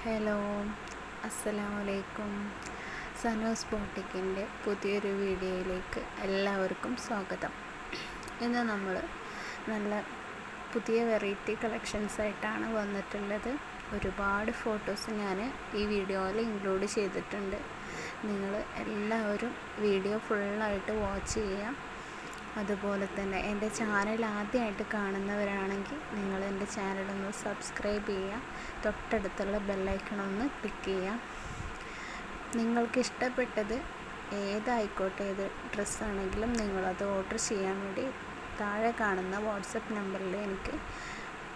Hello, അസ്സലാമലൈക്കും. സനോസ് ബോട്ടിക്കിൻ്റെ പുതിയൊരു വീഡിയോയിലേക്ക് എല്ലാവർക്കും സ്വാഗതം. ഇന്ന് നമ്മൾ നല്ല പുതിയ വെറൈറ്റി കളക്ഷൻസ് ആയിട്ടാണ് വന്നിട്ടുള്ളത്. ഒരുപാട് ഫോട്ടോസ് ഞാൻ ഈ വീഡിയോയിൽ ഇൻക്ലൂഡ് ചെയ്തിട്ടുണ്ട്. നിങ്ങൾ എല്ലാവരും വീഡിയോ ഫുള്ളായിട്ട് വാച്ച് ചെയ്യുക. അതുപോലെ തന്നെ എൻ്റെ ചാനൽ ആദ്യമായിട്ട് കാണുന്നവരാണെങ്കിൽ നിങ്ങൾ എൻ്റെ ചാനലൊന്ന് സബ്സ്ക്രൈബ് ചെയ്യുക. തൊട്ടടുത്തുള്ള ബെല്ലൈക്കണൊന്ന് ക്ലിക്ക് ചെയ്യുക. നിങ്ങൾക്ക് ഇഷ്ടപ്പെട്ടത് ഏതായിക്കോട്ടെ, ഏത് ഡ്രസ്സാണെങ്കിലും നിങ്ങളത് ഓർഡർ ചെയ്യാൻ വേണ്ടി താഴെ കാണുന്ന വാട്സപ്പ് നമ്പറിൽ എനിക്ക്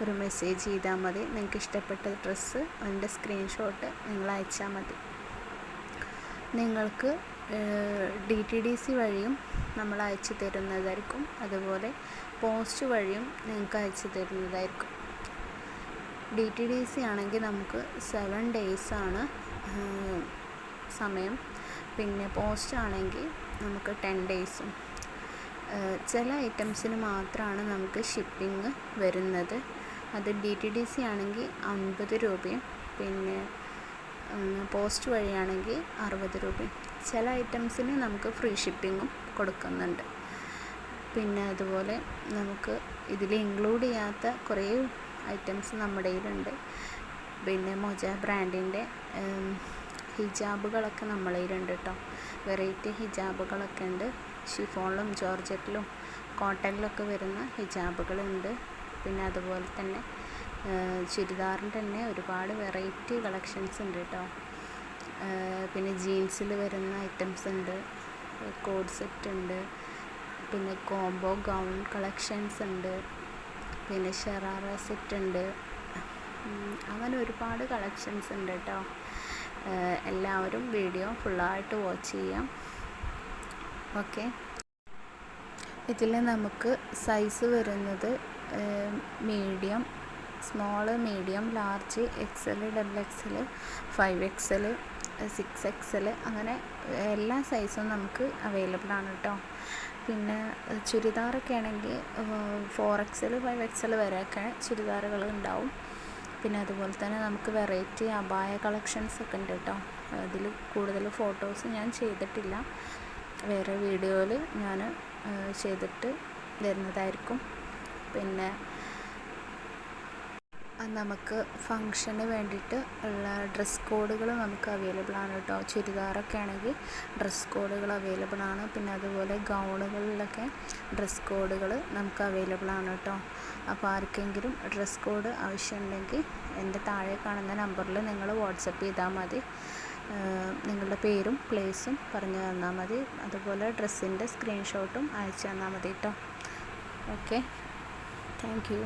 ഒരു മെസ്സേജ് ചെയ്താൽ മതി. നിങ്ങൾക്ക് ഇഷ്ടപ്പെട്ട ഡ്രസ്സ് അതിൻ്റെ സ്ക്രീൻഷോട്ട് നിങ്ങൾ അയച്ചാൽ മതി. നിങ്ങൾക്ക് DTDC വഴിയും നമ്മൾ അയച്ചു തരുന്നതായിരിക്കും. അതുപോലെ പോസ്റ്റ് വഴിയും നിങ്ങൾക്ക് അയച്ചു തരുന്നതായിരിക്കും. DTDC ആണെങ്കിൽ നമുക്ക് 7 days ആണ് സമയം. പിന്നെ പോസ്റ്റ് ആണെങ്കിൽ നമുക്ക് 10 days. ചില ഐറ്റംസിന് മാത്രമാണ് നമുക്ക് ഷിപ്പിംഗ് വരുന്നത്. അത് DTDC ആണെങ്കിൽ 50 രൂപയും പിന്നെ പോസ്റ്റ് വഴിയാണെങ്കിൽ 60 രൂപയും. ചില ഐറ്റംസിന് നമുക്ക് ഫ്രീ ഷിപ്പിങ്ങും കൊടുക്കുന്നുണ്ട്. പിന്നെ അതുപോലെ നമുക്ക് ഇതിൽ ഇൻക്ലൂഡ് ചെയ്യാത്ത കുറേ ഐറ്റംസ് നമ്മുടെ കയ്യിലുണ്ട്. പിന്നെ മൊജ ബ്രാൻഡിൻ്റെ ഹിജാബുകളൊക്കെ നമ്മുടെ കയ്യിലുണ്ട് കേട്ടോ. വെറൈറ്റി ഹിജാബുകളൊക്കെ ഉണ്ട്. ഷിഫോണിലും ജോർജറ്റിലും കോട്ടണിലൊക്കെ വരുന്ന ഹിജാബുകളുണ്ട്. പിന്നെ അതുപോലെ തന്നെ ചുരിദാറിൻ്റെ തന്നെ ഒരുപാട് വെറൈറ്റി കളക്ഷൻസ് ഉണ്ട് കേട്ടോ. പിന്നെ ജീൻസിൽ വരുന്ന ഐറ്റംസ് ഉണ്ട്, കോഡ് സെറ്റ് ഉണ്ട്, പിന്നെ കോംബോ ഗൗൺ കളക്ഷൻസ് ഉണ്ട്, പിന്നെ ഷറാറ സെറ്റ് ഉണ്ട്. അങ്ങനെ ഒരുപാട് കളക്ഷൻസ് ഉണ്ട് കേട്ടോ. എല്ലാവരും വീഡിയോ ഫുള്ളായിട്ട് വാച്ച് ചെയ്യാം. ഓക്കെ, ഇതിൽ നമുക്ക് സൈസ് വരുന്നത് medium, small, medium, large, XL, XXL, 5XL, 6XL അങ്ങനെ എല്ലാ സൈസും നമുക്ക് അവൈലബിൾ ആണ് കേട്ടോ. പിന്നെ ചുരിദാറൊക്കെ ആണെങ്കിൽ 4XL, 5XL വരെയൊക്കെ ചുരിദാറുകൾ ഉണ്ടാവും. പിന്നെ അതുപോലെ തന്നെ നമുക്ക് വെറൈറ്റി അബായ കളക്ഷൻസ് ഒക്കെ ഉണ്ട് കേട്ടോ. അതിൽ കൂടുതൽ ഫോട്ടോസ് ഞാൻ ചെയ്തിട്ടില്ല. വേറെ വീഡിയോയിൽ ഞാൻ ചെയ്തിട്ട് വരുന്നതായിരിക്കും. പിന്നെ നമുക്ക് ഫങ്ഷന് വേണ്ടിയിട്ട് ഉള്ള ഡ്രസ് കോഡുകൾ നമുക്ക് അവൈലബിൾ ആണ് കേട്ടോ. ചുരിദാറൊക്കെ ആണെങ്കിൽ ഡ്രസ് കോഡുകൾ അവൈലബിൾ ആണ്. പിന്നെ അതുപോലെ ഗൗണുകളിലൊക്കെ ഡ്രസ് കോഡുകൾ നമുക്ക് അവൈലബിൾ ആണ് കേട്ടോ. അപ്പോൾ ആർക്കെങ്കിലും ഡ്രസ് കോഡ് ആവശ്യമുണ്ടെങ്കിൽ എൻ്റെ താഴെ കാണുന്ന നമ്പറിൽ നിങ്ങൾ വാട്സപ്പ് ചെയ്താൽ മതി. നിങ്ങളുടെ പേരും പ്ലേസും പറഞ്ഞു തന്നാൽ മതി. അതുപോലെ ഡ്രസ്സിൻ്റെ സ്ക്രീൻഷോട്ടും അയച്ചു തന്നാൽ മതി കേട്ടോ. Okay, thank you.